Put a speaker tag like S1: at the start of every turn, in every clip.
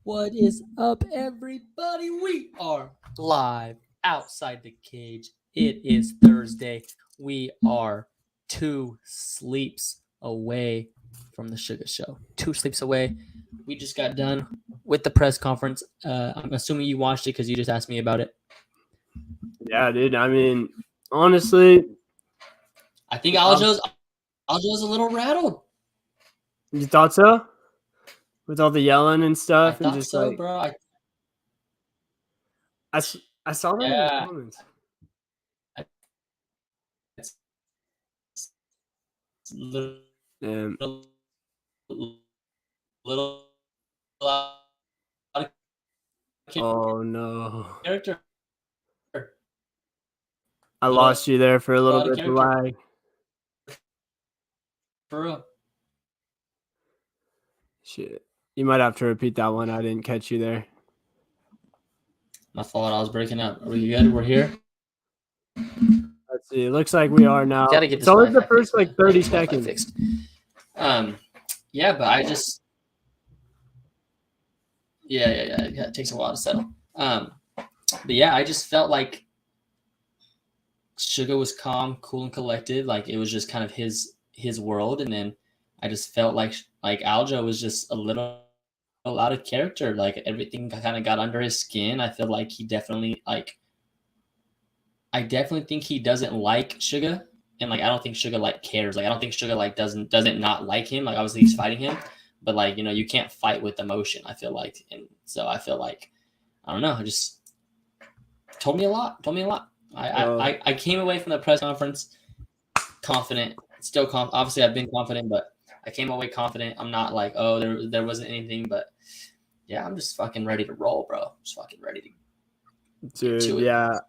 S1: What is up, everybody? We are live outside the cage. It is Thursday. We are 2 sleeps away from the Suga Show. 2 sleeps away. We just got done with the press conference. I'm assuming you watched it because you just asked me about it.
S2: Yeah, dude. I mean, honestly,
S1: I think Aljo's a little rattled.
S2: You thought so? With all the yelling and stuff,
S1: I
S2: and
S1: thought
S2: just
S1: so,
S2: like,
S1: bro.
S2: I saw that in the comments.
S1: Little
S2: Oh no!
S1: character.
S2: I lost you there for a little bit of lag.
S1: For real.
S2: Shit. You might have to repeat that one. I didn't catch you there.
S1: My fault. I was breaking up. Are we good? We're here?
S2: Let's see. It looks like we are now.
S1: Gotta get
S2: it's always the first
S1: fixed,
S2: like 30 seconds.
S1: Fixed. Yeah, but I just yeah. It takes a while to settle. But yeah, I just felt like Suga was calm, cool, and collected. Like it was just kind of his world, and then I just felt like Aljo was just a little out of character. Like everything kind of got under his skin. I feel like he definitely I definitely think he doesn't like Suga, and like I don't think Suga cares. Like I don't think Suga doesn't not like him. Like obviously he's fighting him, but like you can't fight with emotion. I feel like, and so I feel like I don't know. It just told me a lot. I came away from the press conference confident. Still obviously I've been confident, but I came away confident. I'm not like, oh, there wasn't anything, but yeah, I'm just fucking ready to roll, bro. Just fucking ready to
S2: Dude, yeah.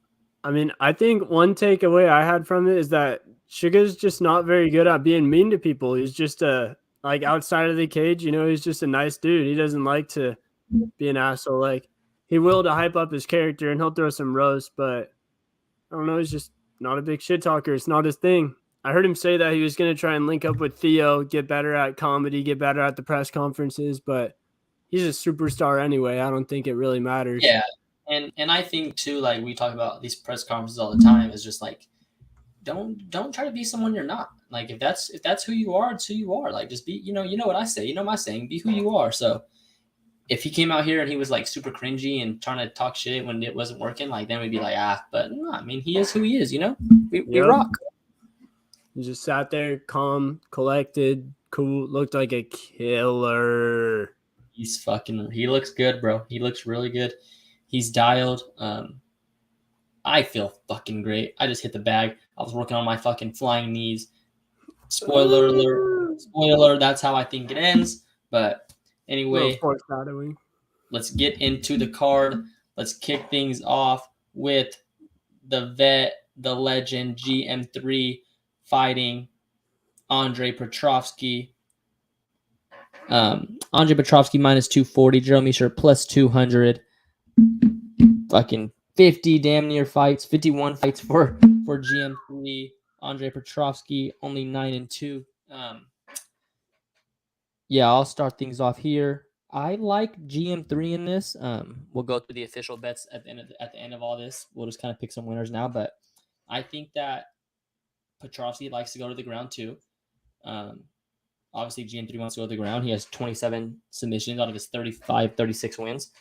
S2: I mean, I think one takeaway I had from it is that Suga's just not very good at being mean to people. He's just outside of the cage, he's just a nice dude. He doesn't like to be an asshole. Like he will to hype up his character and he'll throw some roast, but I don't know, he's just not a big shit talker. It's not his thing. I heard him say that he was going to try and link up with Theo, get better at comedy, get better at the press conferences, but he's a superstar anyway. I don't think it really matters.
S1: Yeah. And I think too, like we talk about these press conferences all the time, is just like don't try to be someone you're not. Like if that's who you are, it's who you are. Like just be, you know what I say, my saying, be who you are. So if he came out here and he was like super cringy and trying to talk shit when it wasn't working, like then we'd be like, but no, I mean he is who he is, we rock.
S2: He just sat there calm, collected, cool, looked like a killer.
S1: He looks good, bro. He looks really good. He's dialed. I feel fucking great. I just hit the bag. I was working on my fucking flying knees. Spoiler alert. That's how I think it ends. But anyway, let's get into the card. Let's kick things off with the vet, the legend, GM3 fighting Andre Petrovsky. Andre Petrovsky minus 240. Jeremy Sher plus 200. Fucking 50 damn near fights, 51 fights for GM3. Andre Petrovsky only 9-2. Yeah, I'll start things off here. I like GM3 in this. We'll go through the official bets at the end of all this. We'll just kind of pick some winners now, but I think that Petrovsky likes to go to the ground too. Obviously GM3 wants to go to the ground. He has 27 submissions out of his 35 wins.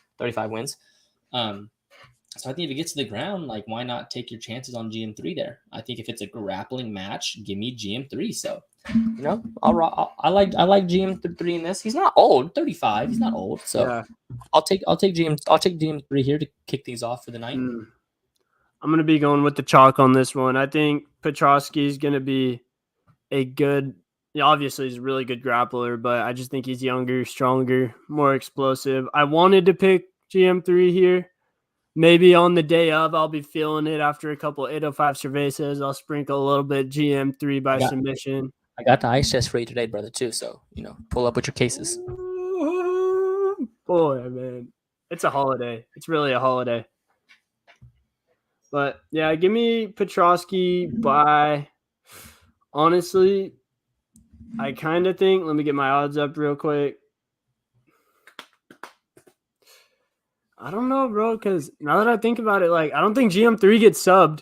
S1: So I think if it gets to the ground, why not take your chances on GM3 there? I think if it's a grappling match, give me GM3. So You know, I like GM3 in this. He's not old, 35. He's not old, so
S2: Yeah.
S1: I'll take GM3 here to kick things off for the night.
S2: I'm going to be going with the chalk on this one. I think Petrosky is going to be a good, obviously he's a really good grappler, but I just think he's younger, stronger, more explosive. I wanted to pick GM3 here. Maybe on the day of, I'll be feeling it after a couple 805 cervezas. I'll sprinkle a little bit GM3 by submission.
S1: I got the ice chest for you today, brother, too. So, pull up with your cases.
S2: Boy, man. It's a holiday. It's really a holiday. But, yeah, give me Petrosky by, honestly, I kind of think, let me get my odds up real quick. I don't know, bro, because now that I think about it, I don't think GM3 gets subbed.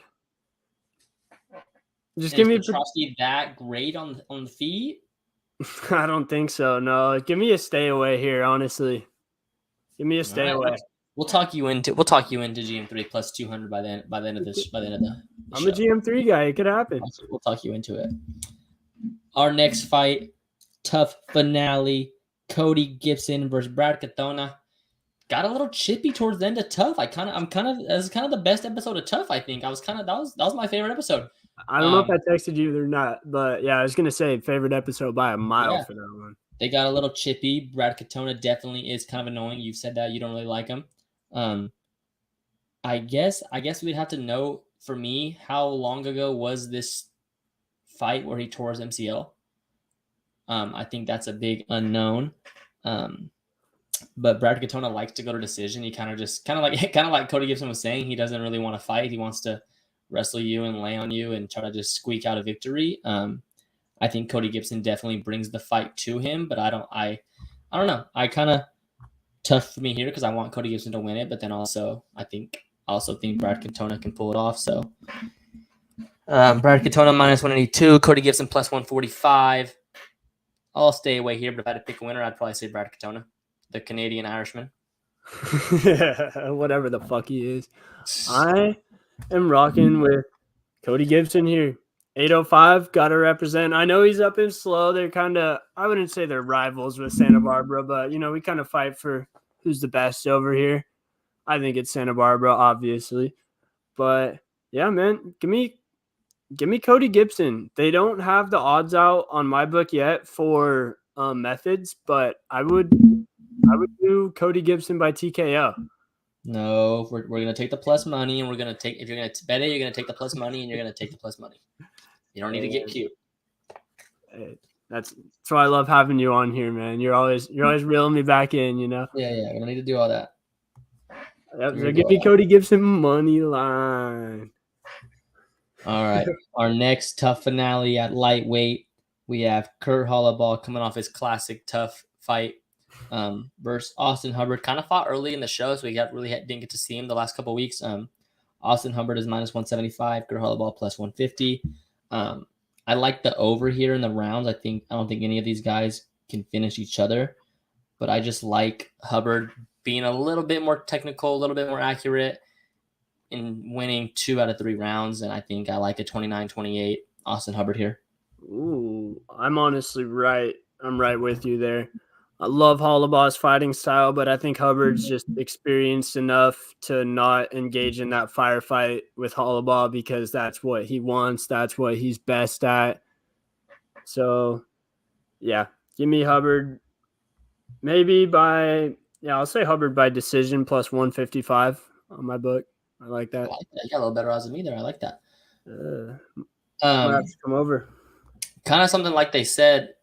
S2: Just give me
S1: Petrosky that great on the feet?
S2: I don't think so. No, give me a stay away here. Honestly, give me a stay away.
S1: We'll talk you into GM3 plus 200 by the end of the
S2: I'm a GM3 guy. It could happen.
S1: We'll talk you into it. Our next fight, tough finale. Cody Gibson versus Brad Katona. Got a little chippy towards the end of Tough. That's kind of the best episode of Tough. I think that was my favorite episode.
S2: I don't know if I texted you or not, but yeah, I was gonna say favorite episode by a mile for that one.
S1: They got a little chippy. Brad Katona definitely is kind of annoying. You've said that you don't really like him. I guess we'd have to know, for me, how long ago was this fight where he tore his MCL. I think that's a big unknown. But Brad Katona likes to go to decision. He kind of like Cody Gibson was saying, he doesn't really want to fight. He wants to wrestle you and lay on you and try to just squeak out a victory. I think Cody Gibson definitely brings the fight to him, but I don't know. I kind of tough for me here because I want Cody Gibson to win it, but then also I think Brad Katona can pull it off. So Brad Katona minus 182, Cody Gibson plus 145. I'll stay away here, but if I had to pick a winner, I'd probably say Brad Katona, the Canadian Irishman.
S2: Whatever the fuck he is. I am rocking with Cody Gibson here. 805, got to represent. I know he's up in slow. They're kind of, I wouldn't say they're rivals with Santa Barbara, but, we kind of fight for who's the best over here. I think it's Santa Barbara, obviously. But, yeah, man, give me Cody Gibson. They don't have the odds out on my book yet for methods, but I would do Cody Gibson by TKO.
S1: No, we're gonna take the plus money, and we're gonna take, if you're gonna bet it, you're gonna take the plus money, and you're gonna take the plus money. You don't need to get cute.
S2: That's why I love having you on here, man. You're always reeling me back in,
S1: Yeah, we don't need to do all that.
S2: Yep, so give me Cody Gibson money line.
S1: All right, our next tough finale at lightweight, we have Kurt Holloway coming off his classic tough fight versus Austin Hubbard. Kind of fought early in the show, so we didn't get to see him the last couple of weeks. Austin Hubbard is minus 175, Kurt Holloway plus 150. I like the over here in the rounds. I don't think any of these guys can finish each other, but I just like Hubbard being a little bit more technical, a little bit more accurate in winning 2 out of 3 rounds. And I think I like a 29-28 Austin Hubbard here.
S2: Ooh, I'm honestly right. I'm right with you there. I love Holloway's fighting style, but I think Hubbard's just experienced enough to not engage in that firefight with Holloway because that's what he wants. That's what he's best at. So, yeah, give me Hubbard. Maybe I'll say Hubbard by decision plus 155 on my book. I like that.
S1: You got a little better odds than me there. I like that.
S2: Might have to come over.
S1: Kind of something like they said.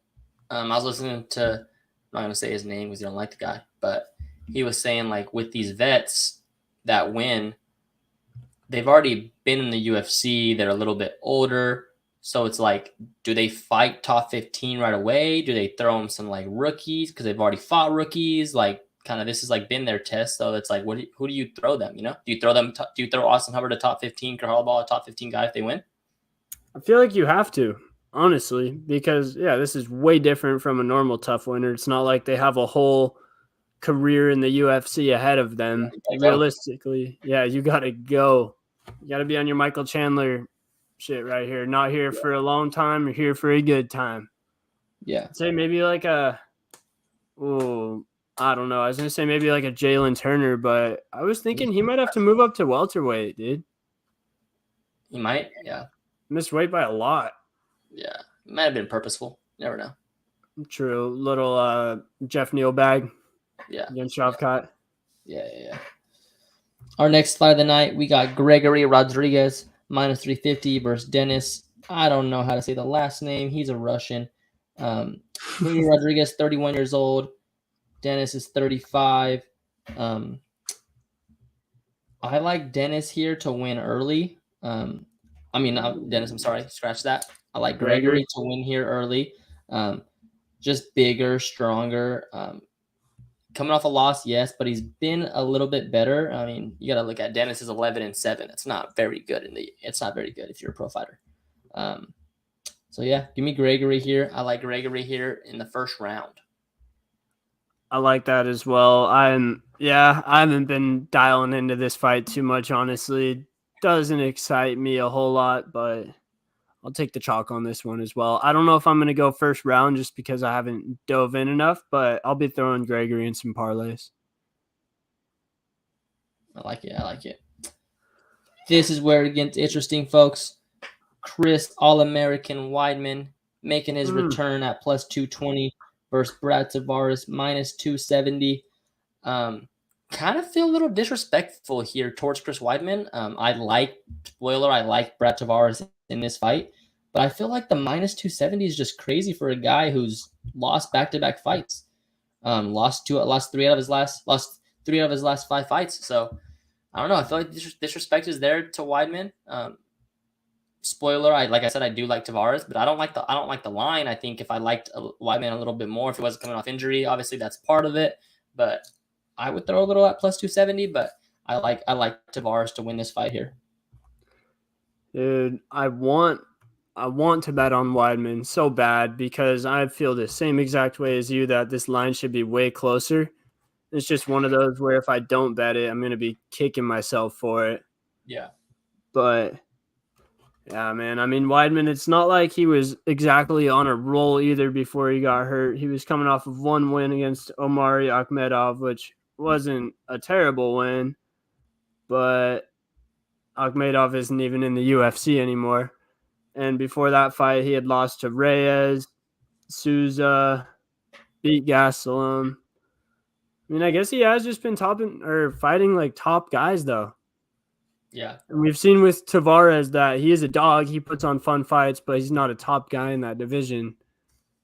S1: I was listening to, I'm not going to say his name because you don't like the guy, but he was saying, like, with these vets that win, they've already been in the UFC. They're a little bit older. So it's like, do they fight top 15 right away? Do they throw them some, like, rookies because they've already fought rookies? Like, kind of this has, like, been their test. So it's like, who do you throw them, Do you throw Austin Hubbard a top 15, Kurt Holloway a top 15 guy if they win?
S2: I feel like you have to. Honestly, because, this is way different from a normal tough winner. It's not like they have a whole career in the UFC ahead of them. Realistically, you got to go. You got to be on your Michael Chandler shit right here. Not here for a long time. You're here for a good time.
S1: Yeah.
S2: I'd say maybe like I don't know. I was gonna say maybe like a Jalen Turner, but I was thinking he might have to move up to welterweight, dude.
S1: He might. Yeah.
S2: Missed weight by a lot.
S1: Yeah. It might have been purposeful. Never know.
S2: True. Little Jeff Neal bag.
S1: Yeah.
S2: Against Shavkat.
S1: Yeah. Our next fight of the night, we got Gregory Rodriguez minus 350 versus Dennis. I don't know how to say the last name. He's a Russian. Gregory Rodriguez, 31 years old. Dennis is 35. I like Dennis here to win early. Not Dennis. I'm sorry. Scratch that. I like Gregory to win here early. Just bigger, stronger. Coming off a loss, yes, but he's been a little bit better. I mean, you got to look at Dennis is 11-7. It's not very good it's not very good if you're a pro fighter. So yeah, give me Gregory here. I like Gregory here in the first round.
S2: I like that as well. I haven't been dialing into this fight too much, honestly. Doesn't excite me a whole lot, but I'll take the chalk on this one as well. I don't know if I'm going to go first round just because I haven't dove in enough, but I'll be throwing Gregory in some parlays.
S1: I like it. This is where it gets interesting, folks. Chris All-American Weidman making his return at plus 220 versus Brad Tavares minus 270. Kind of feel a little disrespectful here towards Chris Weidman. I like Brad Tavares in this fight, but I feel like the minus 270 is just crazy for a guy who's lost back-to-back fights. Lost 3 out of his last 5 fights. So I don't know. I feel like disrespect is there to Weidman. Spoiler, like I said, I do like Tavares, but I don't like the line. I think if I liked Weidman a little bit more, if he wasn't coming off injury, obviously that's part of it. But I would throw a little at plus 270, but I like Tavares to win this fight here.
S2: Dude, I want to bet on Weidman so bad because I feel the same exact way as you that this line should be way closer. It's just one of those where if I don't bet it, I'm going to be kicking myself for it.
S1: Yeah.
S2: But yeah, man. I mean, Weidman, it's not like he was exactly on a roll either before he got hurt. He was coming off of one win against Omari Akhmedov, which wasn't a terrible win, but Akhmedov isn't even in the UFC anymore. And before that fight, he had lost to Reyes, Souza, beat Gastelum. I mean, I guess he has just been fighting like top guys, though.
S1: Yeah.
S2: And we've seen with Tavares that he is a dog. He puts on fun fights, but he's not a top guy in that division.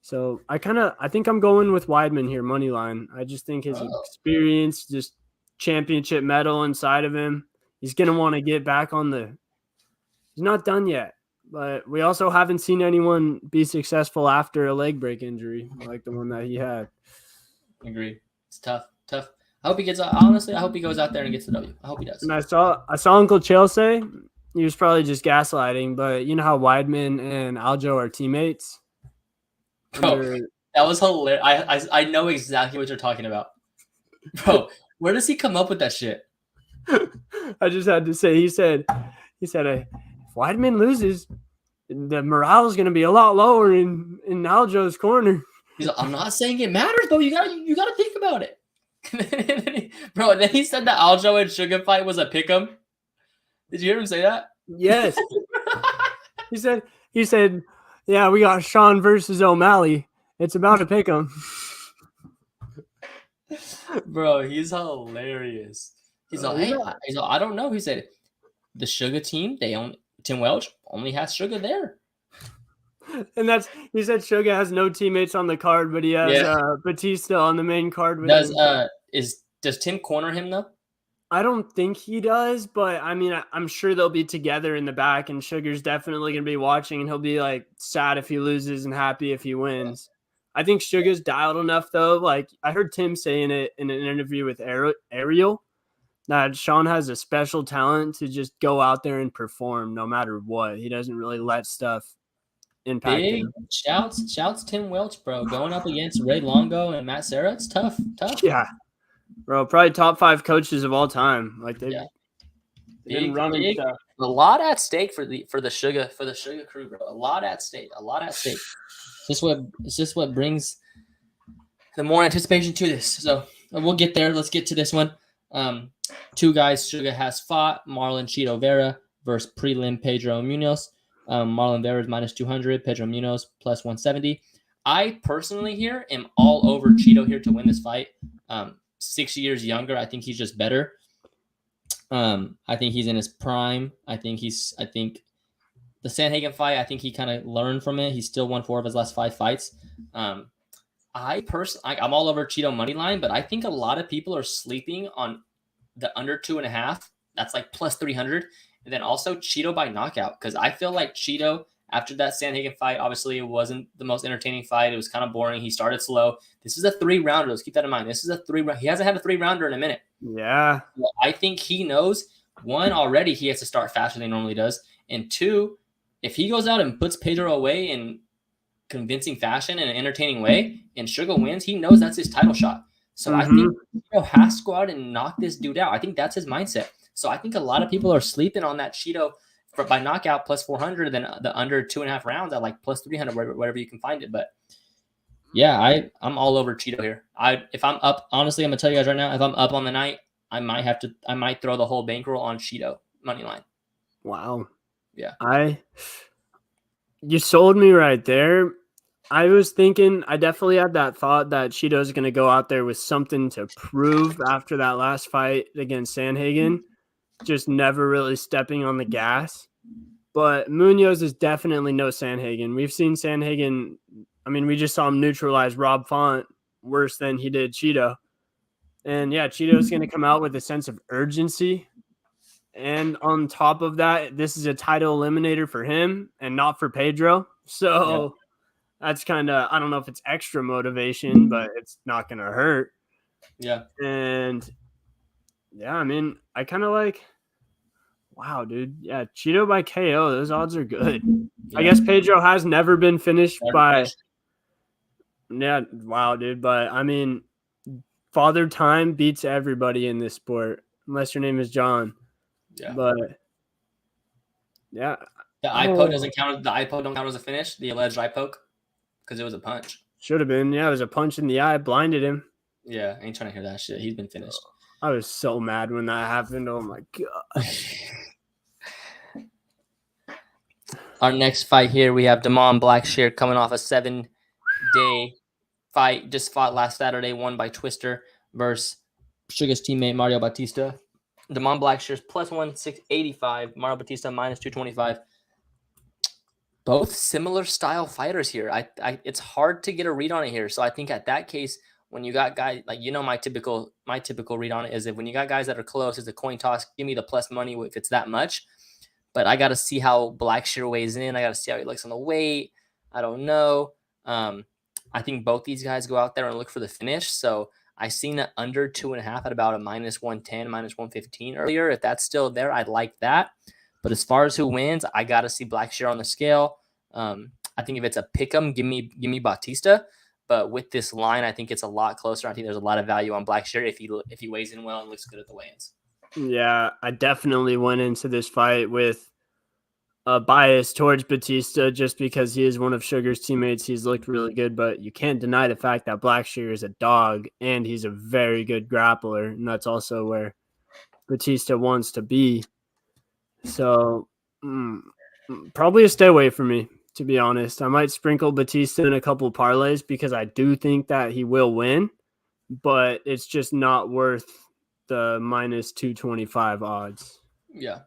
S2: So I think I'm going with Weidman here, money line. I just think his experience, just championship medal inside of him, he's going to want to get back he's not done yet. But we also haven't seen anyone be successful after a leg break injury like the one that he had.
S1: Agree. It's tough. I hope he gets. Honestly, I hope he goes out there and gets the W. I hope he does.
S2: And I saw Uncle Chael say he was probably just gaslighting, but you know how Weidman and Aljo are teammates.
S1: Bro, that was hilarious. I know exactly what you're talking about, bro. Where does he come up with that shit?
S2: I just had to say. He said, if Weidman loses, the morale is going to be a lot lower in Aljo's corner.
S1: He's like, I'm not saying it matters, but you gotta think about it. Bro, and then he said that Aljo and Suga fight was a pick'em. Did you hear him say that?
S2: Yes. He said, yeah, we got Sean versus O'Malley. It's about a pick'em.
S1: Bro, he's hilarious. He's like, I don't know. He said the Suga team, Tim Welch only has Suga there.
S2: And he said Suga has no teammates on the card, but he has Batista on the main card with him.
S1: Does Tim corner him though?
S2: I don't think he does, but I mean, I'm sure they'll be together in the back, and Sugar's definitely going to be watching, and he'll be like sad if he loses and happy if he wins. I think Sugar's dialed enough though. Like I heard Tim saying it in an interview with Ariel that Sean has a special talent to just go out there and perform no matter what. He doesn't really let stuff impact him.
S1: Shouts Tim Welch, bro. Going up against Ray Longo and Matt Serra, it's tough.
S2: Yeah. Bro, probably top 5 coaches of all time. Like they've been running stuff.
S1: A lot at stake for the Suga crew, bro. A lot at stake. A lot at stake. It's just what brings the more anticipation to this. So we'll get there. Let's get to this one. Two guys Suga has fought: Marlon Cheeto Vera versus prelim Pedro Munoz. Marlon Vera is minus 200. Pedro Munoz plus 170. I personally here am all over Cheeto here to win this fight. 6 years younger. I think he's just better. I think he's in his prime. I think the Sandhagen fight, I think he kind of learned from it. He's still won 4 of his last 5 fights. I'm all over Cheeto money line, but I think a lot of people are sleeping on the under 2.5. That's like plus 300. And then also Cheeto by knockout, because I feel like Cheeto, after that Sandhagen fight, obviously it wasn't the most entertaining fight. It was kind of boring. He started slow. This is a 3-rounder. Let's keep that in mind. This is a 3-round. He hasn't had a 3-rounder in a minute.
S2: Yeah.
S1: Well, I think he knows, 1, already he has to start faster than he normally does. And 2, if he goes out and puts Pedro away in convincing fashion and an entertaining way, and Suga wins, he knows that's his title shot. So I think Cheeto has to go out and knock this dude out. I think that's his mindset. So I think a lot of people are sleeping on that Cheeto by knockout plus 400, then the under 2.5 rounds at like plus 300, wherever you can find it. But yeah, I'm all over Cheeto here. If I'm up, honestly, I'm gonna tell you guys right now, if I'm up on the night, I might throw the whole bankroll on Cheeto money line.
S2: Wow.
S1: Yeah.
S2: You sold me right there. I was thinking, I definitely had that thought that Cheeto's going to go out there with something to prove after that last fight against Sandhagen, just never really stepping on the gas. But Munoz is definitely no Sandhagen. We've seen Sandhagen. I mean, we just saw him neutralize Rob Font worse than he did Cheeto. And yeah, Cheeto's going to come out with a sense of urgency. And on top of that, this is a title eliminator for him and not for Pedro. So that's kind of, I don't know if it's extra motivation, but it's not going to hurt.
S1: Yeah.
S2: And yeah, I mean, I kind of like, wow, dude. Yeah, Cheeto by KO. Those odds are good. Yeah. I guess Pedro has never been finished by. Yeah, wow, dude. But I mean, Father Time beats everybody in this sport, unless your name is John.
S1: Yeah.
S2: But yeah.
S1: The eye poke doesn't count. The eye poke don't count as a finish. The alleged eye poke, because it was a punch.
S2: Should have been. Yeah, it was a punch in the eye, blinded him.
S1: Yeah, I ain't trying to hear that shit. He's been finished.
S2: I was so mad when that happened. Oh my god.
S1: Our next fight here, we have Damon Blackshear coming off a 7-day fight. Just fought last Saturday, won by Twister versus Suga's teammate Mario Batista. Damon Blackshear's plus 185, Mario Batista minus 225. Both similar style fighters here. It's hard to get a read on it here. So I think at that case, when you got guys like, my typical read on it is that when you got guys that are close, it's a coin toss. Give me the plus money if it's that much. But I got to see how Blackshear weighs in. I got to see how he looks on the weight. I don't know. I think both these guys go out there and look for the finish. So I seen it under 2.5 at about a minus 110, minus 115 earlier. If that's still there, I'd like that. But as far as who wins, I got to see Blackshear on the scale. I think if it's a pick 'em, give me Batista. But with this line, I think it's a lot closer. I think there's a lot of value on Blackshear if he weighs in well and looks good at the weigh-ins.
S2: Yeah, I definitely went into this fight with a bias towards Batista just because he is one of Sugar's teammates. He's looked really good, but you can't deny the fact that Blackshear is a dog and he's a very good grappler, and that's also where Batista wants to be. So probably a stay away from me, to be honest. I might sprinkle Batista in a couple parlays because I do think that he will win, but it's just not worth the minus 225 odds.
S1: Yeah,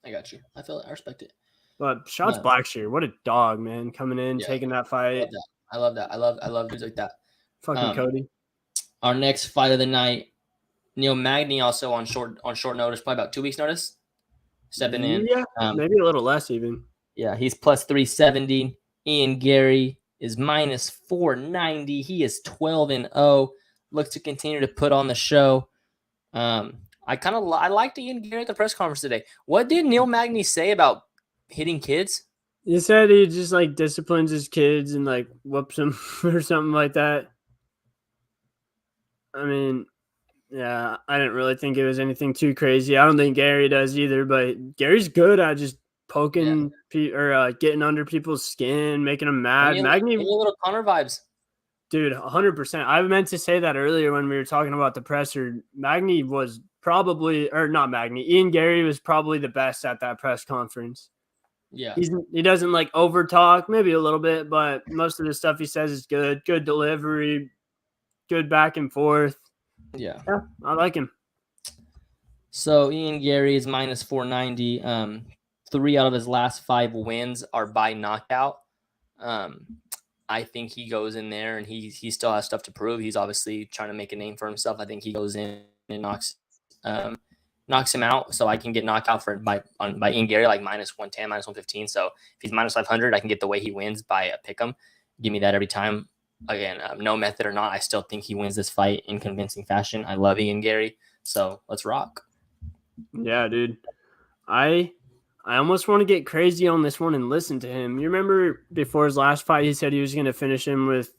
S1: I got you. I respect it.
S2: But shouts Blackshear. What a dog, man. Coming in, taking that fight.
S1: I love that. I love dudes like that.
S2: Fucking Cody.
S1: Our next fight of the night, Neil Magny also on short notice, probably about 2 weeks notice. Stepping in.
S2: Yeah, maybe a little less even.
S1: Yeah, he's plus 370. Ian Gary is minus 490. He is 12-0. Looks to continue to put on the show. I liked Ian Gary at the press conference today. What did Neil Magny say about hitting kids?
S2: He said he just like disciplines his kids and like whoops them or something like that. I mean, Yeah, I didn't really think it was anything too crazy. I don't think Gary does either, but Gary's good at just
S1: Yeah.
S2: poking or getting under people's skin, making them mad.
S1: Give
S2: Magny,
S1: me a little Connor vibes.
S2: dude, 100%. I meant to say that earlier when we were talking about the presser. Magny was probably, or not Magny, Ian Gary was probably the best at that press conference.
S1: Yeah.
S2: He doesn't like over talk, maybe a little bit, but most of the stuff he says is good. Good delivery, good back and forth.
S1: Yeah.
S2: Yeah, I like him.
S1: So Ian Gary is minus 490. 3 out of his last 5 wins are by knockout. I think he goes in there and he still has stuff to prove. He's obviously trying to make a name for himself. I think he goes in and knocks him out. So I can get knocked out by Ian Gary like minus 110, minus 115. So if he's minus 500, I can get the way he wins by a pick 'em. Give me that every time. Again, no method or not, I still think he wins this fight in convincing fashion. I love Ian Gary. So let's rock.
S2: Yeah, dude. I almost want to get crazy on this one and listen to him. You remember before his last fight, he said he was going to finish him with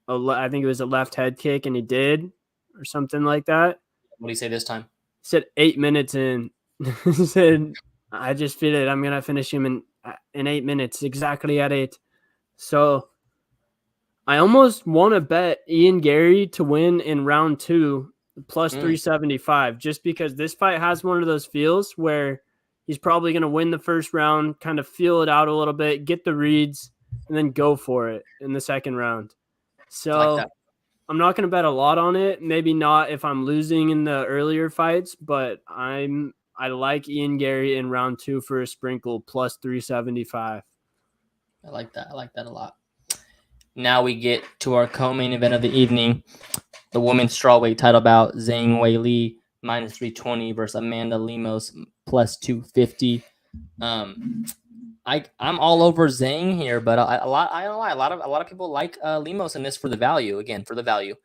S2: I think it was a left head kick, and he did, or something like that.
S1: What do you say this time?
S2: He said 8 minutes in. He said, "I just feel it. I'm going to finish him in 8 minutes, exactly at 8." So I almost want to bet Ian Gary to win in round 2 plus 375, just because this fight has one of those feels where he's probably going to win the first round, kind of feel it out a little bit, get the reads, and then go for it in the second round. So
S1: Like
S2: I'm not going to bet a lot on it. Maybe not if I'm losing in the earlier fights, but I like Ian Gary in round 2 for a sprinkle plus 375.
S1: I like that. I like that a lot. Now we get to our co-main event of the evening, the women's strawweight title bout, Zhang Weili minus 320 versus Amanda Lemos plus 250. I'm all over Zhang here, but I don't lie. A lot of people like Lemos in this for the value. Again, for the value.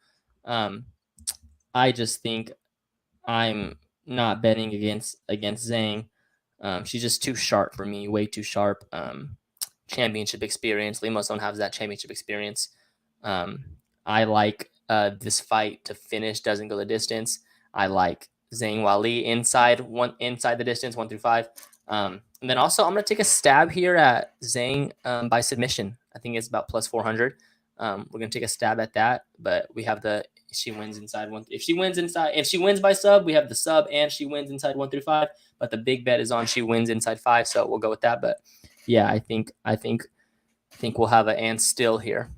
S1: I just think I'm not betting against Zhang. She's just too sharp for me, way too sharp. Championship experience. Lemos don't have that championship experience. I like this fight to finish, doesn't go the distance. I like Zhang Weili inside the distance, 1 through 5. And then also I'm gonna take a stab here at Zhang by submission. I think it's about plus 400. We're gonna take a stab at that, but we have she wins inside 1. If she wins by sub, we have the sub, and she wins inside 1 through 5. But the big bet is on she wins inside 5, so we'll go with that. But yeah, I think we'll have an and still here.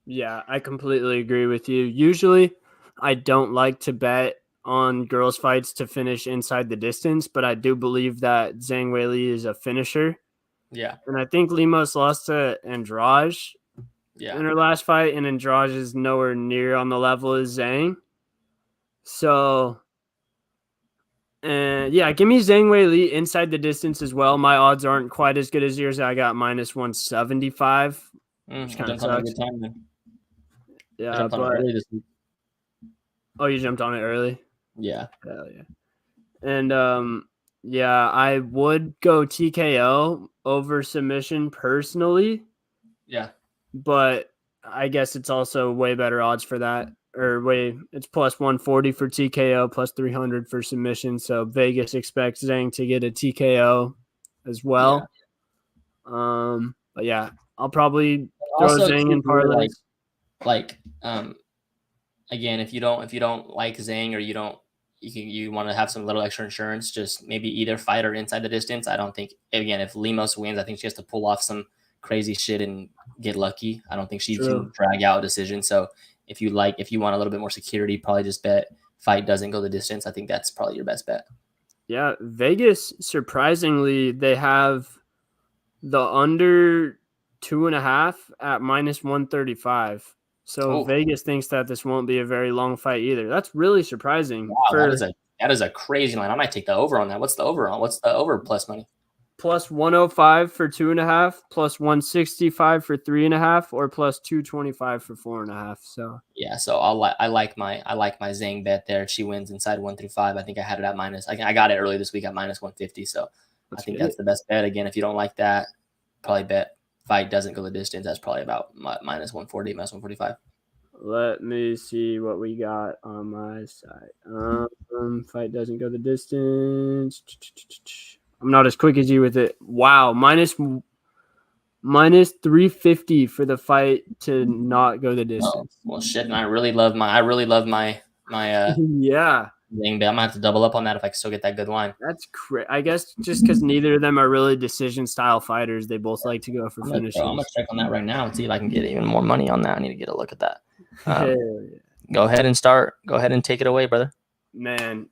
S2: Yeah, I completely agree with you. Usually, I don't like to bet on girls' fights to finish inside the distance, but I do believe that Zhang Weili is a finisher.
S1: Yeah.
S2: And I think Lemos lost to Andrade in her last fight, and Andrade is nowhere near on the level as Zhang. So, yeah, give me Zhang Weili inside the distance as well. My odds aren't quite as good as yours. I got minus 175. Which kind of sucks. Yeah, but
S1: early this week.
S2: Oh, you jumped on it early?
S1: Yeah.
S2: Hell yeah. And yeah, I would go TKO over submission personally.
S1: Yeah.
S2: But I guess it's also way better odds for that. It's plus 140 for TKO, plus 300 for submission. So Vegas expects Zhang to get a TKO as well. Yeah. But yeah, I'll probably throw Zhang in parlays.
S1: Again, if you don't like Zhang, or you want to have some little extra insurance, just maybe either fight or inside the distance. I don't think, again, if Lemos wins, I think she has to pull off some crazy shit and get lucky. I don't think she can drag out a decision. So if you want a little bit more security, probably just bet fight doesn't go the distance. I think that's probably your best bet.
S2: Yeah, Vegas, surprisingly, they have the under 2.5 at minus 135. So Vegas thinks that this won't be a very long fight either. That's really surprising.
S1: Wow, that is a crazy line. I might take the over on that. What's the over on? What's the over plus money?
S2: Plus 105 for 2.5, plus 165 for 3.5, or plus 225 for 4.5. So
S1: yeah, so I like my Zhang bet there. If she wins inside 1 through 5, I think I had it at minus. I got it early this week at minus 150. So I think that's the best bet. Again, if you don't like that, probably bet fight doesn't go the distance. That's probably about minus 140, minus 145.
S2: Let me see what we got on my side. Fight doesn't go the distance. I'm not as quick as you with it. Wow, minus 350 for the fight to not go the
S1: Oh,
S2: distance.
S1: well, shit. And I really love my
S2: Yeah,
S1: thing, but I'm gonna have to double up on that if I can still get that good line.
S2: that's crazy. I guess just because neither of them are really decision style fighters, they both like to go for
S1: I'm gonna
S2: finishes.
S1: check on that right now and see if I can get even more money on that. I need to get a look at that.
S2: Hell
S1: Go ahead and start. Go ahead and take it away, brother.
S2: man,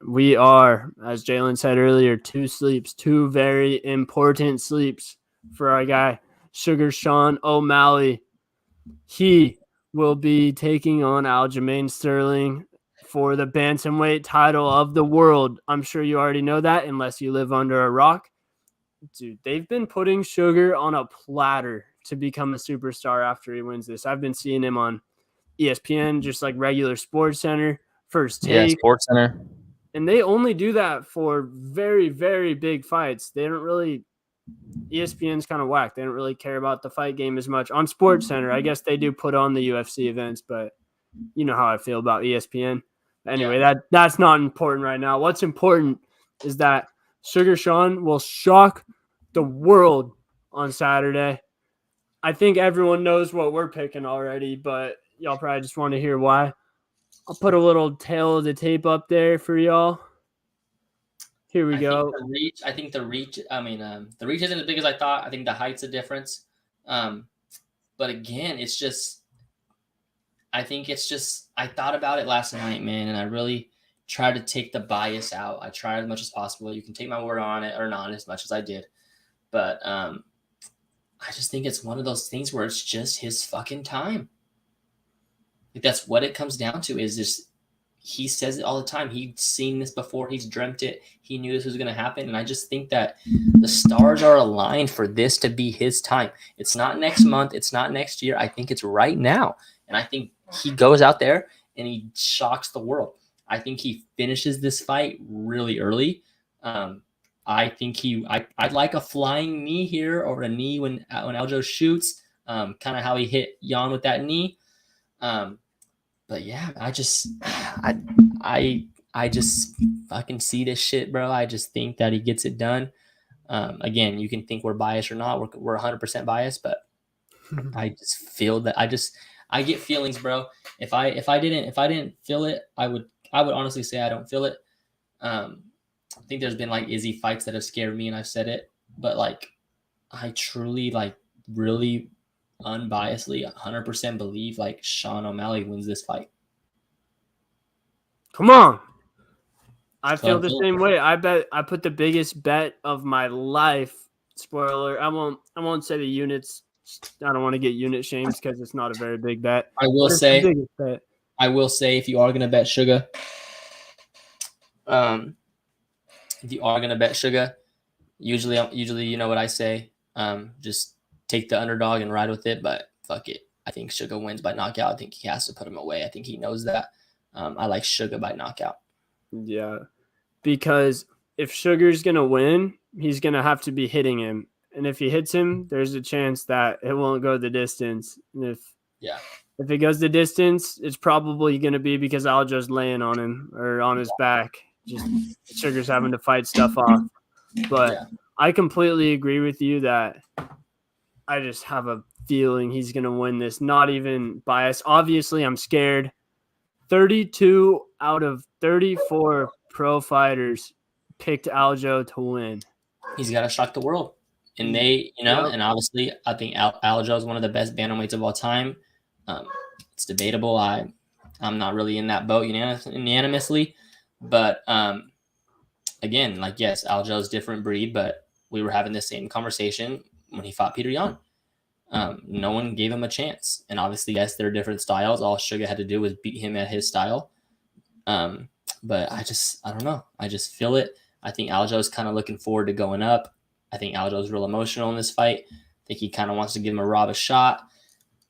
S2: we are, as Jalen said earlier, two very important sleeps for our guy, Sugar Sean O'Malley. He will be taking on Aljamain Sterling for the bantamweight title of the world. I'm sure you already know that, unless you live under a rock. Dude, they've been putting Sugar on a platter to become a superstar after he wins this. I've been seeing him on ESPN, just like regular Sports Center, First
S1: Yeah,
S2: Take.
S1: Sports Center.
S2: And they only do that for very, very big fights. They don't really, ESPN's kind of whack. They don't really care about the fight game as much. On Sports Center, I guess they do put on the UFC events, but you know how I feel about ESPN. Anyway, that's not important right now. What's important is that Sugar Sean will shock the world on Saturday. I think everyone knows what we're picking already, but y'all probably just want to hear why. I'll put a little tail of the tape up there for y'all. Here we go.
S1: I think the reach. I mean, the reach isn't as big as I thought. I think the height's a difference. But again, it's just. I think it's just. I thought about it last night, man, and I really tried to take the bias out. I tried as much as possible. You can take my word on it or not as much as I did, but I just think it's one of those things where it's just his fucking time. Like that's what it comes down to. Is just. He says it all the time. He'd seen this before. He's dreamt it. He knew this was going to happen. And I just think that the stars are aligned for this to be his time. It's not next month. It's not next year. I think it's right now. And I think he goes out there and he shocks the world. I think he finishes this fight really early. I think I'd like a flying knee here or a knee when Aljo shoots, kind of how he hit Jan with that knee. But yeah, I just fucking see this shit, bro. I just think that he gets it done. Again, you can think we're biased or not. We're 100% biased, but I just feel that I get feelings, bro. If I didn't feel it, I would honestly say I don't feel it. I think there's been like Izzy fights that have scared me, and I've said it, but like I truly like really unbiasedly 100% believe like Sean O'Malley wins this fight.
S2: Come on. I feel the same way. I put the biggest bet of my life. Spoiler, I won't say the units. I don't want to get unit shamed because it's not a very big bet.
S1: I will say if you are gonna bet Suga, usually you know what I say. Just take the underdog and ride with it, but fuck it. I think Suga wins by knockout. I think he has to put him away. I think he knows that. I like Suga by knockout.
S2: Yeah, because if Sugar's going to win, he's going to have to be hitting him. And if he hits him, there's a chance that it won't go the distance. And if it goes the distance, it's probably going to be because Aljo's laying on him or on his back. Just Sugar's having to fight stuff off. But I completely agree with you that I just have a feeling he's going to win this. Not even biased. Obviously, I'm scared. 32 out of 34 pro fighters picked Aljo to win.
S1: He's got to shock the world. And and obviously, I think Aljo is one of the best bantamweights of all time. It's debatable. I'm not really in that boat unanimously. But again, like, yes, Aljo's a different breed, but we were having the same conversation when he fought Peter Yan. No one gave him a chance. And obviously, yes, there are different styles. All Suga had to do was beat him at his style. But I don't know. I just feel it. I think Aljo's kind of looking forward to going up. I think Aljo's real emotional in this fight. I think he kind of wants to give Rob a shot.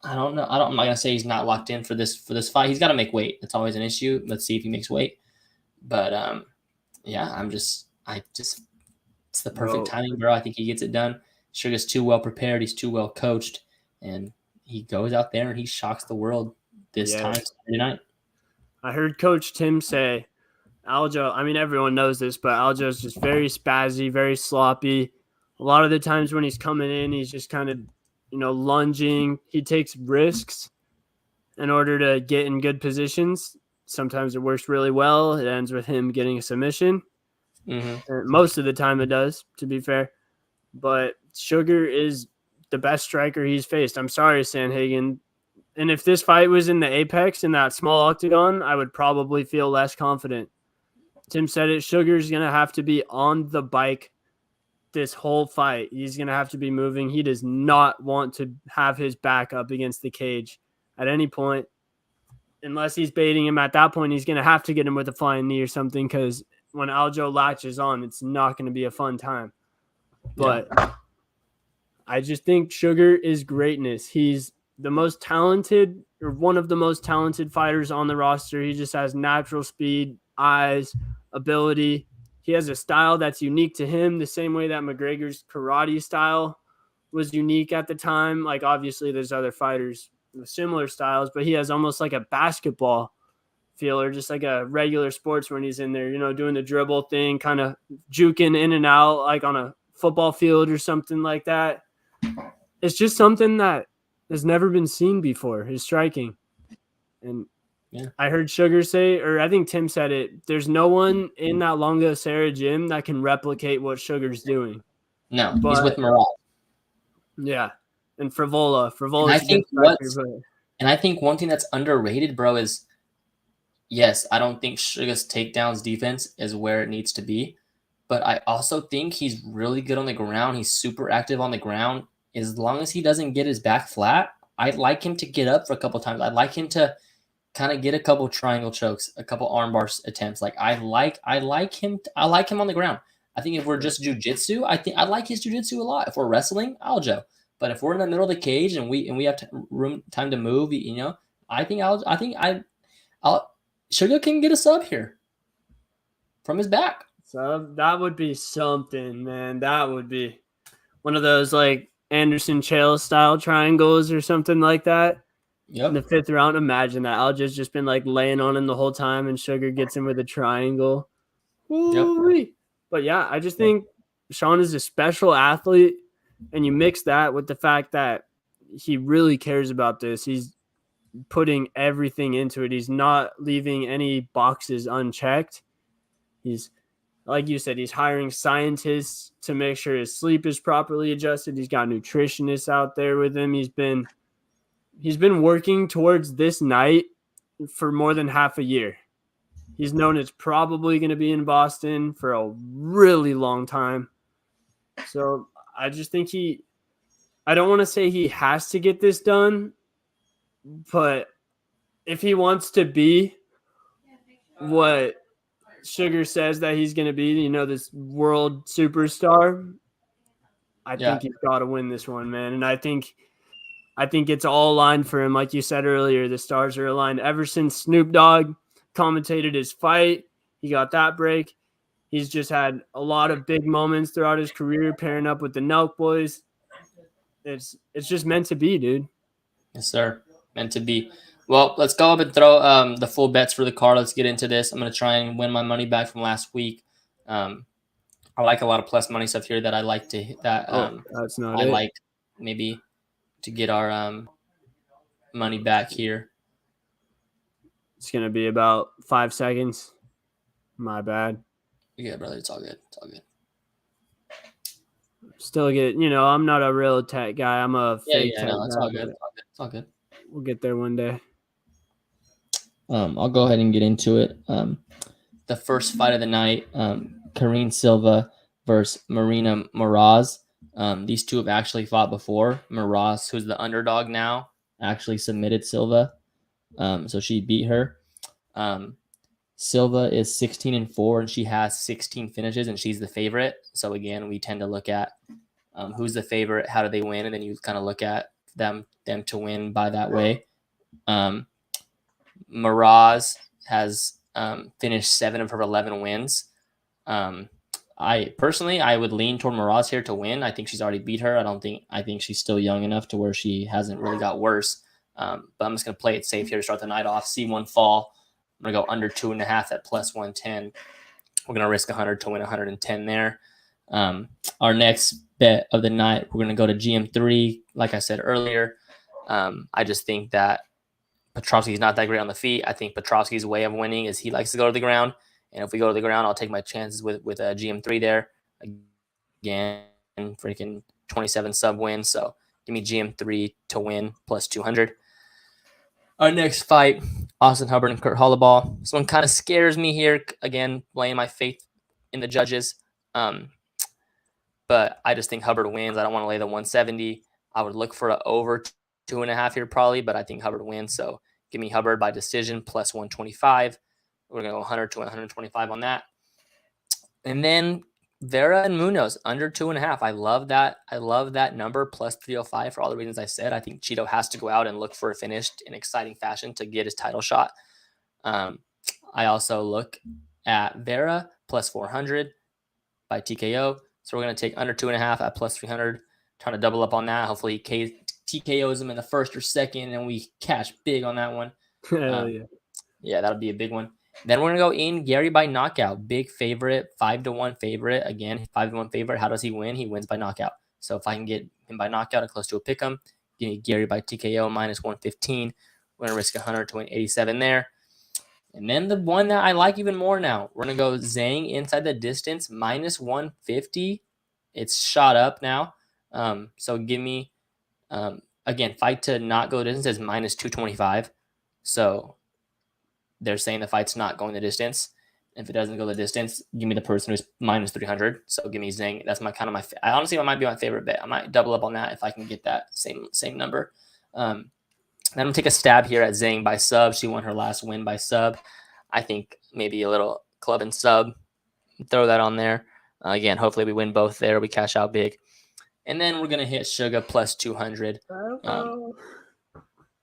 S1: I don't know. I'm not gonna say he's not locked in for this fight. He's got to make weight. That's always an issue. Let's see if he makes weight. But it's the perfect timing, bro. I think he gets it done. Sugar's too well prepared. He's too well coached, and he goes out there and he shocks the world this time
S2: Yes.
S1: Saturday night.
S2: I heard Coach Tim say Aljo, I mean, everyone knows this, but Aljo's just very spazzy, very sloppy. A lot of the times when he's coming in, he's just kind of, lunging. He takes risks in order to get in good positions. Sometimes it works really well. It ends with him getting a submission. Most of the time it does, to be fair. But Sugar is the best striker he's faced. I'm sorry, Sanhagen. And if this fight was in the Apex, in that small octagon, I would probably feel less confident. Tim said it. Sugar's going to have to be on the bike this whole fight. He's going to have to be moving. He does not want to have his back up against the cage at any point. Unless he's baiting him at that point, he's going to have to get him with a flying knee or something, because when Aljo latches on, it's not going to be a fun time. But I just think Sugar is greatness. He's the most talented, or one of the most talented fighters on the roster. He just has natural speed, eyes, ability. He has a style that's unique to him, the same way that McGregor's karate style was unique at the time. Like, obviously there's other fighters with similar styles, but he has almost like a basketball feel, or just like a regular sports when he's in there, doing the dribble thing, kind of juking in and out like on a football field or something like that. It's just something that has never been seen before, his striking. And I heard Sugar say, or I think Tim said it, there's no one in that Longa Serra gym that can replicate what Sugar's doing.
S1: No, he's with Mirage.
S2: Yeah. And Frivola.
S1: And I think one thing that's underrated, bro, is yes, I don't think Sugar's takedowns defense is where it needs to be. But I also think he's really good on the ground. He's super active on the ground. As long as he doesn't get his back flat, I'd like him to get up for a couple times. I'd like him to kind of get a couple triangle chokes, a couple armbar attempts. Like I like him on the ground. I think if we're just jiu-jitsu, I like his jiu-jitsu a lot. If we're wrestling, Aljo. But if we're in the middle of the cage and we have time to move, I think Sugar can get a sub here from his back.
S2: So that would be something, man. That would be one of those like Anderson Chael style triangles or something like that.
S1: Yep.
S2: In the 5th round, imagine that. Aljo's just been like laying on him the whole time, and Sugar gets him with a triangle. Yep. But yeah, I just think Sean is a special athlete, and you mix that with the fact that he really cares about this. He's putting everything into it. He's not leaving any boxes unchecked. He's, like you said, he's hiring scientists to make sure his sleep is properly adjusted. He's got nutritionists out there with him. He's been working towards this night for more than half a year. He's known it's probably going to be in Boston for a really long time. So I just think I don't want to say he has to get this done, but if he wants to be what Sugar says that he's going to be, this world superstar, I think he's got to win this one, man. And I think it's all aligned for him. Like you said earlier, the stars are aligned. Ever since Snoop Dogg commentated his fight, he got that break. He's just had a lot of big moments throughout his career, pairing up with the Nelk boys. It's just meant to be, dude.
S1: Yes, sir. Meant to be. Well, let's go up and throw the full bets for the card. Let's get into this. I'm going to try and win my money back from last week. I like a lot of plus money stuff here that I like to hit that.
S2: That's not
S1: I
S2: it.
S1: like maybe to get our money back here.
S2: It's going to be about 5 seconds. My bad.
S1: Yeah, brother. It's all good. It's all good.
S2: Still get, I'm not a real tech guy. I'm a fake tech
S1: no, it's
S2: guy.
S1: all good. It's all good.
S2: We'll get there one day.
S1: I'll go ahead and get into it. The first fight of the night, Karine Silva versus Marina Moraz. These two have actually fought before. Moraz, who's the underdog now, actually submitted Silva. So she beat her. Silva is 16-4, and she has 16 finishes, and she's the favorite. So again, we tend to look at who's the favorite, how do they win, and then you kind of look at them to win by that way. Moraz has finished 7 of her 11 wins. I would lean toward Moraz here to win. I think she's already beat her. I think she's still young enough to where she hasn't really got worse. But I'm just going to play it safe here to start the night off. See one fall. I'm going to go under 2.5 at plus 110. We're going to risk 100 to win 110 there. Our next bet of the night, we're going to go to GM3. Like I said earlier, I just think that Petrovsky's not that great on the feet. I think Petrovsky's way of winning is he likes to go to the ground. And if we go to the ground, I'll take my chances with a GM3 there. Again, freaking 27 sub win. So give me GM3 to win plus 200. Our next fight, Austin Hubbard and Kurt Holloway. This one kind of scares me here. Again, laying my faith in the judges. But I just think Hubbard wins. I don't want to lay the 170. I would look for an over 2.5 here probably, but I think Hubbard wins. So give me Hubbard by decision plus 125. We're going to go 100 to 125 on that. And then Vera and Munoz under 2.5. I love that. I love that number plus 305 for all the reasons I said. I think Cheeto has to go out and look for a finish in exciting fashion to get his title shot. I also look at Vera plus 400 by TKO. So we're going to take under 2.5 at plus 300, trying to double up on that. Hopefully TKOs him in the first or second, and we cash big on that one. Yeah, that'll be a big one. Then we're going to go in Gary by knockout. Big favorite, 5-1 favorite. Again, 5-1 favorite. How does he win? He wins by knockout. So if I can get him by knockout and close to a pick 'em, give me Gary by TKO minus 115. We're going to risk 100 to win 87 there. And then the one that I like even more now, we're going to go Zhang inside the distance minus 150. It's shot up now. So give me, again, fight to not go distance is minus 225. So they're saying the fight's not going the distance. If it doesn't go the distance, give me the person who's minus 300. So give me Zhang. That's I honestly, that might be my favorite bet. I might double up on that if I can get that same number. Then I'm going to take a stab here at Zhang by sub. She won her last win by sub. I think maybe a little club and sub. Throw that on there. Again, hopefully we win both there. We cash out big. And then we're going to hit Suga plus 200.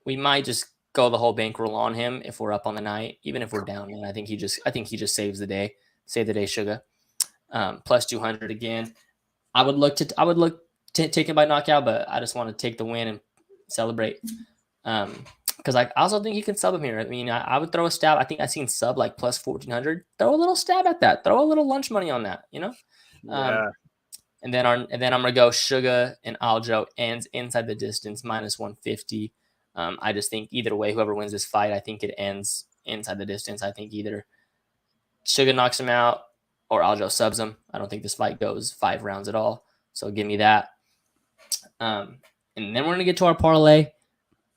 S1: We might just go the whole bankroll on him if we're up on the night, even if we're down. And I think he just saves the day. Save the day, Suga. Plus 200 again. I would look to take him by knockout, but I just want to take the win and celebrate. Because I also think you can sub him here. I mean, I would throw a stab. I think I've seen sub like plus 1,400. Throw a little stab at that. Throw a little lunch money on that, you know?
S2: Yeah.
S1: And then I'm gonna go Suga and Aljo ends inside the distance minus 150. I just think either way, whoever wins this fight, I think it ends inside the distance. I think either Suga knocks him out or Aljo subs him. I don't think this fight goes 5 rounds at all. So give me that. And then we're gonna get to our parlay.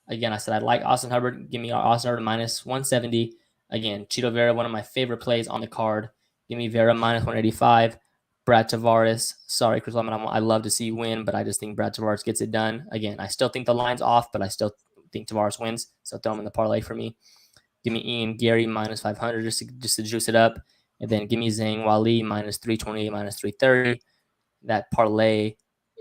S1: Again, I said I like Austin Hubbard. Give me Austin Hubbard minus 170. Again, Cheeto Vera, one of my favorite plays on the card. Give me Vera minus 185. Brad Tavares. Sorry, Chris Lemon. I love to see you win, but I just think Brad Tavares gets it done. Again, I still think the line's off, but I still think Tavares wins. So throw him in the parlay for me. Give me Ian Gary minus 500 just to juice it up. And then give me Zhang Wali minus 328, minus 330. That parlay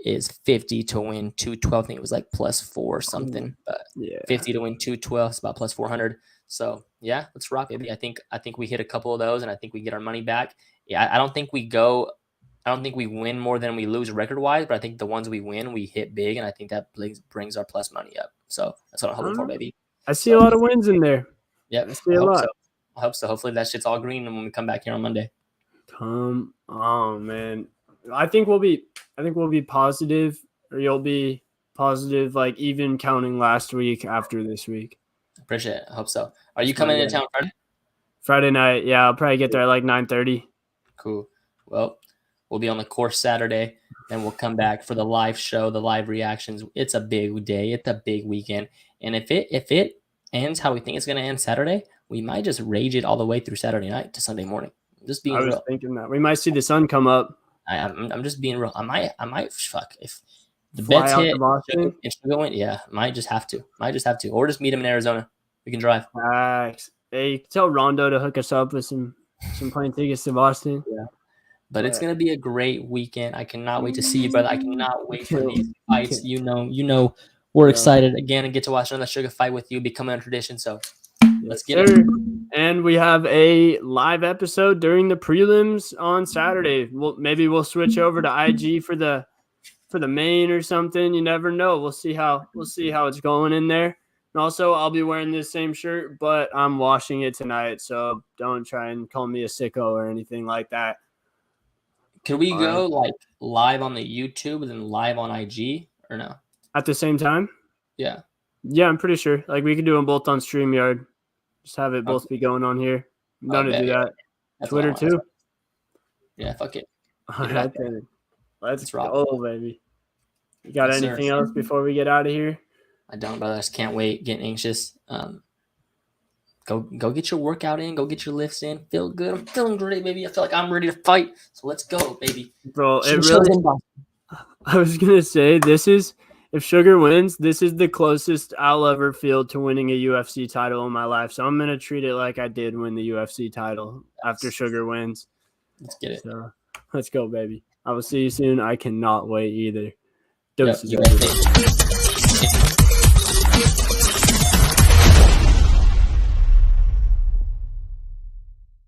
S1: is 50 to win 212. I think it was like plus 4 or something, but yeah. 50 to win 212 is about plus 400. So yeah, let's rock, baby. I think we hit a couple of those, and I think we get our money back. Yeah, I don't think we win more than we lose record wise, but I think the ones we win, we hit big, and I think that brings our plus money up. So that's what I'm hoping for, baby.
S2: I see a lot of wins in there.
S1: Yeah, I see a lot. I hope so. Hopefully that shit's all green when we come back here on Monday.
S2: Come on, man. I think we'll be positive, or you'll be positive, like even counting last week after this week.
S1: Appreciate it. I hope so. Are you coming into town Friday?
S2: Friday night, yeah. I'll probably get there at like 9:30.
S1: Cool. Well, we'll be on the course Saturday, and we'll come back for the live show, the live reactions. It's a big day. It's a big weekend. And if it ends how we think it's going to end Saturday, we might just rage it all the way through Saturday night to Sunday morning. Just being real. I was
S2: thinking that. We might see the sun come up.
S1: I'm just being real. I might fuck if the bets hit and Suga win. Yeah, might just have to, or just meet him in Arizona. We can drive.
S2: Hey, tell Rondo to hook us up with some plane tickets to Boston.
S1: Yeah, but it's gonna be a great weekend. I cannot wait to see you, brother. I cannot wait for these fights. You know, we're excited again and get to watch another Suga fight with you, becoming a tradition. So let's get it.
S2: And we have a live episode during the prelims on Saturday. Maybe we'll switch over to IG for the main or something. You never know. We'll see how it's going in there. And also, I'll be wearing this same shirt, but I'm washing it tonight, so don't try and call me a sicko or anything like that.
S1: Can we
S2: All right.
S1: go like live on the YouTube and then live on IG or no?
S2: At the same time?
S1: Yeah.
S2: Yeah, I'm pretty sure. Like we could do them both on StreamYard. Just have it both
S1: Okay.
S2: be going on here. I'm
S1: Oh,
S2: down to do
S1: bet, yeah.
S2: that.
S1: That's what I
S2: Twitter
S1: want.
S2: too.
S1: Yeah, fuck it.
S2: All
S1: Get it out
S2: right,
S1: there.
S2: then. Let's
S1: Let's rock.
S2: go, baby. You got
S1: Yes, sir.
S2: anything else before we get out of here?
S1: I don't, brother. I just can't wait. Getting anxious. Go get your workout in. Go get your lifts in. Feel good. I'm feeling great, baby. I feel like I'm ready to fight. So let's go, baby.
S2: Bro, it really I was gonna say if Sugar wins, this is the closest I'll ever feel to winning a UFC title in my life. So I'm gonna treat it like I did win the UFC title after Sugar wins.
S1: Let's get it.
S2: So let's go, baby. I will see you soon. I cannot wait either.
S1: Yep,
S2: Doses.
S1: you